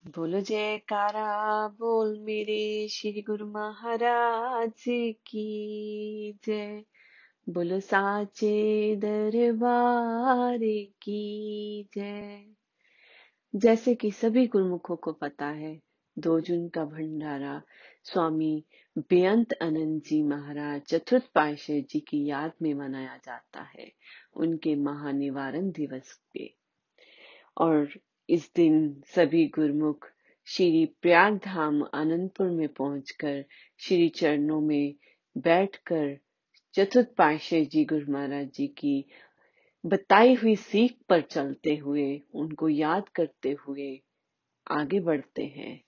बोलो जयकारा बोल मेरे श्री गुरु महाराज की जय। बोलो साचे दरबार की जय। जैसे कि सभी गुरुमुखों को पता है, 2 जून का भंडारा स्वामी बेअंत आनंद जी महाराज चतुर्थ पातशाही जी की याद में मनाया जाता है, उनके महानिवारण दिवस पे। और इस दिन सभी गुरुमुख श्री प्रयाग धाम आनंदपुर में पहुंचकर श्री चरणों में बैठकर चतुर्थ पातशाही जी गुरु महाराज जी की बताई हुई सीख पर चलते हुए उनको याद करते हुए आगे बढ़ते हैं।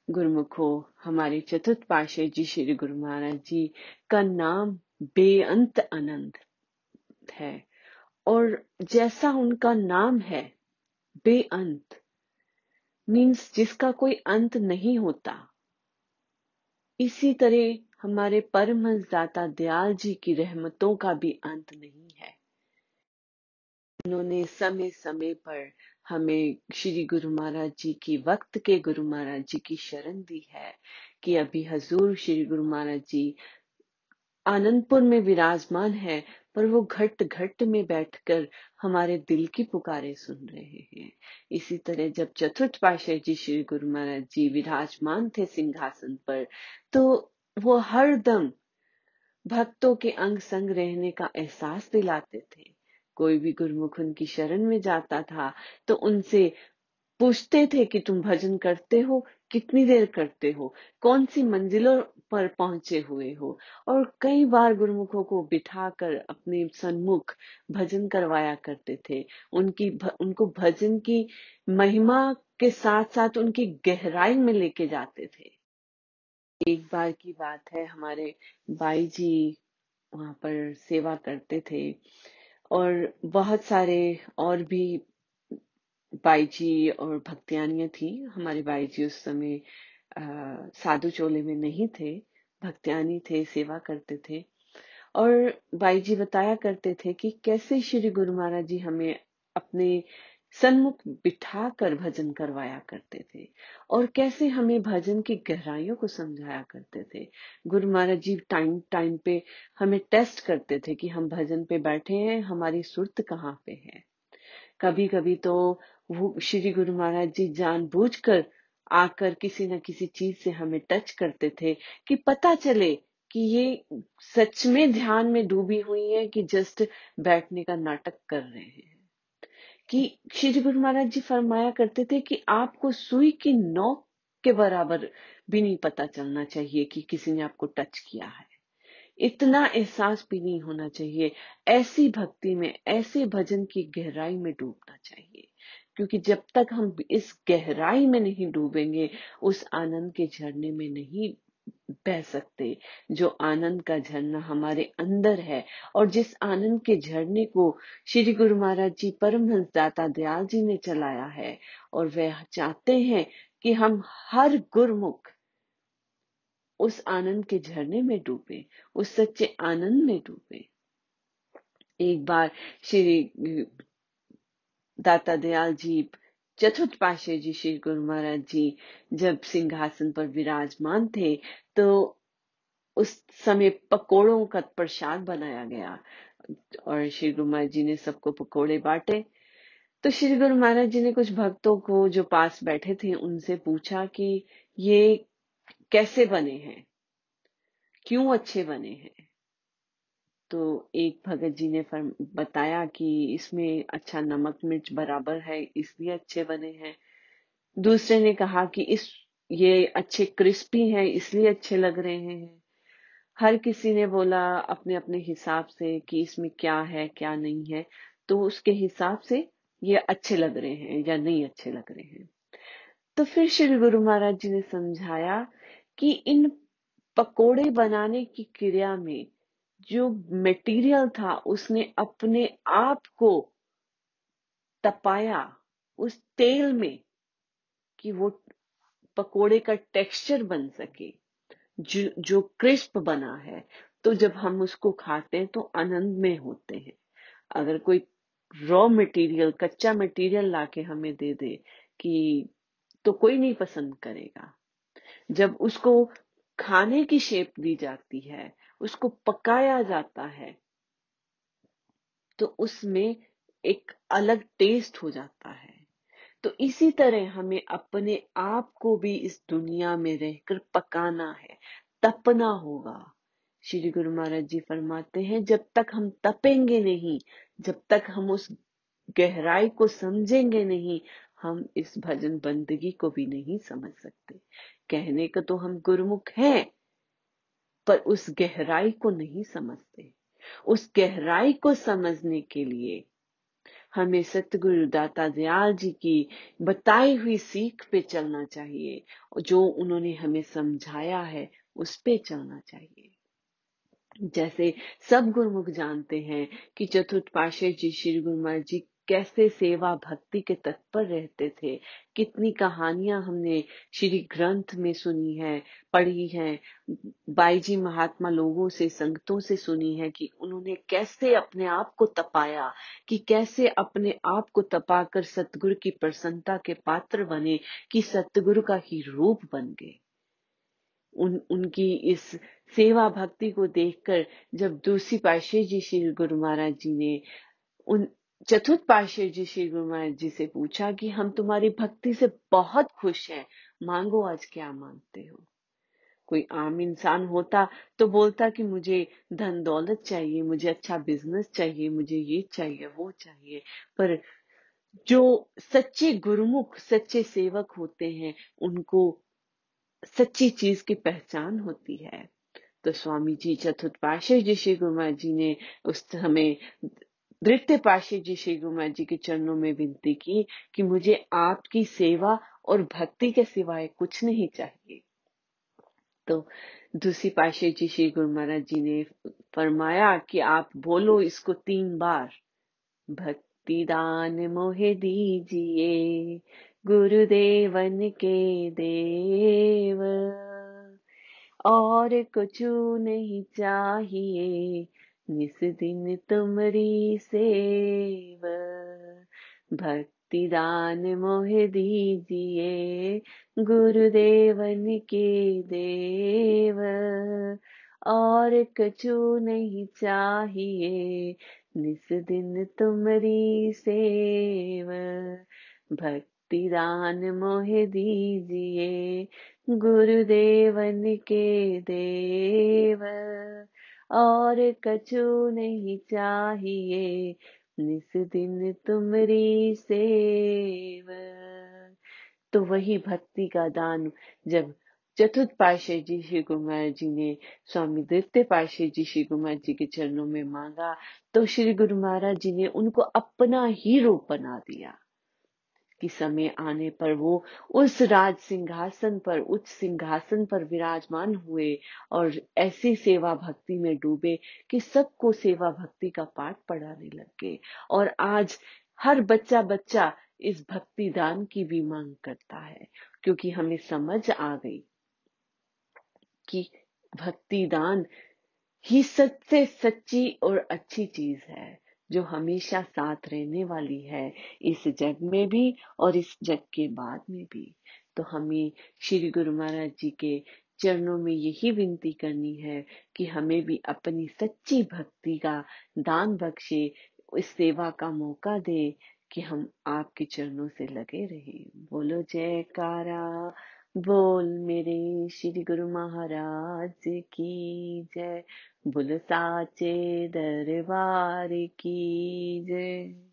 गुरुमुखो, हमारे चतुर्थ पातशाही जी श्री गुरु महाराज जी का नाम बेअंत आनंद है, और जैसा उनका नाम है बेअंत मीन्स जिसका कोई अंत नहीं होता, इसी तरह हमारे परमहंस दाता दयाल जी की रहमतों का भी अंत नहीं है। उन्होंने समय समय पर हमें श्री गुरु महाराज जी की वक्त के गुरु महाराज जी की शरण दी है कि अभी हजूर श्री गुरु महाराज जी आनंदपुर में विराजमान है, पर वो घट घट में बैठकर हमारे दिल की पुकारे सुन रहे हैं। इसी तरह जब चतुर्थ पातशाही जी श्री गुरु महाराज जी विराजमान थे सिंहासन पर, तो वो हर दम भक्तों के अंग संग रहने का एहसास दिलाते थे। कोई भी गुरुमुख उनकी शरण में जाता था तो उनसे पूछते थे कि तुम भजन करते हो, कितनी देर करते हो, कौन सी मंजिलों पर पहुंचे हुए हो। और कई बार गुरुमुखों को बिठाकर अपने सन्मुख भजन करवाया करते थे। उनको भजन की महिमा के साथ साथ उनकी गहराई में लेके जाते थे। एक बार की बात है, हमारे बाई जी वहां पर सेवा करते थे, और बहुत सारे और भी बाई जी और भक्तियानियां थी। हमारे बाई जी उस समय साधु चोले में नहीं थे, भक्तियानी थे, सेवा करते थे। और बाई जी बताया करते थे कि कैसे श्री गुरु महाराज जी हमें अपने सन्मुख बिठाकर भजन करवाया करते थे, और कैसे हमें भजन की गहराइयों को समझाया करते थे। गुरु महाराज जी टाइम टाइम पे हमें टेस्ट करते थे कि हम भजन पे बैठे हैं, हमारी सुरत कहाँ पे है। कभी कभी तो वो श्री गुरु महाराज जी जानबूझकर आकर किसी न किसी चीज से हमें टच करते थे कि पता चले कि ये सच में ध्यान में डूबी हुई है कि जस्ट बैठने का नाटक कर रहे हैं। कि श्री गुरु महाराज जी फरमाया करते थे कि आपको सुई की नोक के बराबर भी नहीं पता चलना चाहिए कि किसी ने आपको टच किया है। इतना एहसास भी नहीं होना चाहिए। ऐसी भक्ति में, ऐसे भजन की गहराई में डूबना चाहिए, क्योंकि जब तक हम इस गहराई में नहीं डूबेंगे, उस आनंद के झरने में नहीं बह सकते जो आनंद का झरना हमारे अंदर है। और जिस आनंद के झरने को श्री गुरु महाराज जी परमहंस दाता दयाल जी ने चलाया है, और वह चाहते हैं कि हम हर गुरुमुख उस आनंद के झरने में डूबे, उस सच्चे आनंद में डूबे। एक बार श्री दाता दयाल जी चतुर्थ पातशाही जी श्री गुरु महाराज जी जब सिंहासन पर विराजमान थे, तो उस समय पकोड़ों का प्रसाद बनाया गया, और श्री गुरु महाराज जी ने सबको पकोड़े बांटे। तो श्री गुरु महाराज जी ने कुछ भक्तों को जो पास बैठे थे उनसे पूछा कि ये कैसे बने हैं, क्यों अच्छे बने हैं। तो एक भगत जी ने बताया कि इसमें अच्छा नमक मिर्च बराबर है, इसलिए अच्छे बने हैं। दूसरे ने कहा कि ये अच्छे क्रिस्पी हैं, इसलिए अच्छे लग रहे हैं। हर किसी ने बोला अपने अपने हिसाब से कि इसमें क्या है क्या नहीं है, तो उसके हिसाब से ये अच्छे लग रहे हैं या नहीं अच्छे लग रहे हैं। तो फिर श्री गुरु महाराज जी ने समझाया कि इन पकोड़े बनाने की क्रिया में जो मटेरियल था उसने अपने आप को तपाया उस तेल में कि वो पकोड़े का टेक्सचर बन सके, जो क्रिस्प बना है। तो जब हम उसको खाते हैं तो आनंद में होते हैं। अगर कोई रॉ मटेरियल, कच्चा मटेरियल लाके हमें दे दे कि तो कोई नहीं पसंद करेगा। जब उसको खाने की शेप दी जाती है, उसको पकाया जाता है, तो उसमें एक अलग टेस्ट हो जाता है। तो इसी तरह हमें अपने आप को भी इस दुनिया में रहकर पकाना है, तपना होगा। श्री गुरु महाराज जी फरमाते हैं, जब तक हम तपेंगे नहीं, जब तक हम उस गहराई को समझेंगे नहीं, हम इस भजन बंदगी को भी नहीं समझ सकते। कहने को तो हम गुरुमुख हैं, पर उस गहराई को नहीं समझते। उस गहराई को समझने के लिए हमें सतगुरु दाता दयाल जी की बताई हुई सीख पे चलना चाहिए, और जो उन्होंने हमें समझाया है उस पे चलना चाहिए। जैसे सब गुरुमुख जानते हैं कि चतुर्थ पातशाही जी श्री गुरु महाराज जी कैसे सेवा भक्ति के तत्पर रहते थे। कितनी कहानियां हमने श्री ग्रंथ में सुनी है, पढ़ी है, बाईजी महात्मा लोगों से, संगतों से सुनी है कि उन्होंने कैसे अपने आप को तपाया, कि कैसे अपने आप को तपाकर सतगुरु की प्रसन्नता के पात्र बने, कि सतगुरु का ही रूप बन गए। उनकी इस सेवा भक्ति को देखकर जब दूसरी पातशाही जी श्री गुरु महाराज जी ने उन चतुर्थ पातशाही जी श्री गुरु महाराज जी से पूछा कि हम तुम्हारी भक्ति से बहुत खुश हैं, मांगो आज क्या मांगते हो। कोई आम इंसान होता तो बोलता कि मुझे धन दौलत चाहिए, मुझे अच्छा बिजनेस चाहिए, मुझे ये चाहिए वो चाहिए। पर जो सच्चे गुरुमुख, सच्चे सेवक होते हैं, उनको सच्ची चीज की पहचान होती है। तो स्वामी जी चतुर्थ पातशाही जी श्री गुरु महाराज जी ने उस हमें तृतीय पातशाही जी श्री गुरु महाराज जी के चरणों में विनती की कि मुझे आपकी सेवा और भक्ति के सिवाय कुछ नहीं चाहिए। तो दूसरी पातशाही जी श्री गुरु महाराज जी ने फरमाया कि आप बोलो इसको 3 बार, भक्ति दान मोहे दीजिए गुरुदेवन के देव, और कुछ नहीं चाहिए निस दिन तुमरी सेव। भक्ति दान मोहे दीजिए गुरुदेवन के देव, और कछु नहीं चाहिए निस दिन तुमरी सेव। भक्ति दान मोहे दीजिए गुरुदेवन के देव, और कछु नहीं चाहिए निस दिन तुमरी सेव। तो वही भक्ति का दान जब चतुर्थ पातशाही जी श्री गुरु महाराज जी ने स्वामी तृतीय पातशाही जी श्री गुरु महाराज जी के चरणों में मांगा, तो श्री गुरु महाराज जी ने उनको अपना ही रूप बना दिया कि समय आने पर वो उस राज सिंहासन पर, उच्च सिंहासन पर विराजमान हुए और ऐसी सेवा भक्ति में डूबे कि सबको सेवा भक्ति का पाठ पढ़ाने लग गए। और आज हर बच्चा बच्चा इस भक्ति दान की भी मांग करता है, क्योंकि हमें समझ आ गई कि भक्ति दान ही सबसे सच्ची और अच्छी चीज है, जो हमेशा साथ रहने वाली है, इस जग में भी और इस जग के बाद में भी। तो हमें श्री गुरु महाराज जी के चरणों में यही विनती करनी है कि हमें भी अपनी सच्ची भक्ति का दान बख्शे, इस सेवा का मौका दे कि हम आपके चरणों से लगे रहें। बोलो जयकारा बोल मेरे श्री गुरु महाराज की जय, बोल साचे दरबार की जय।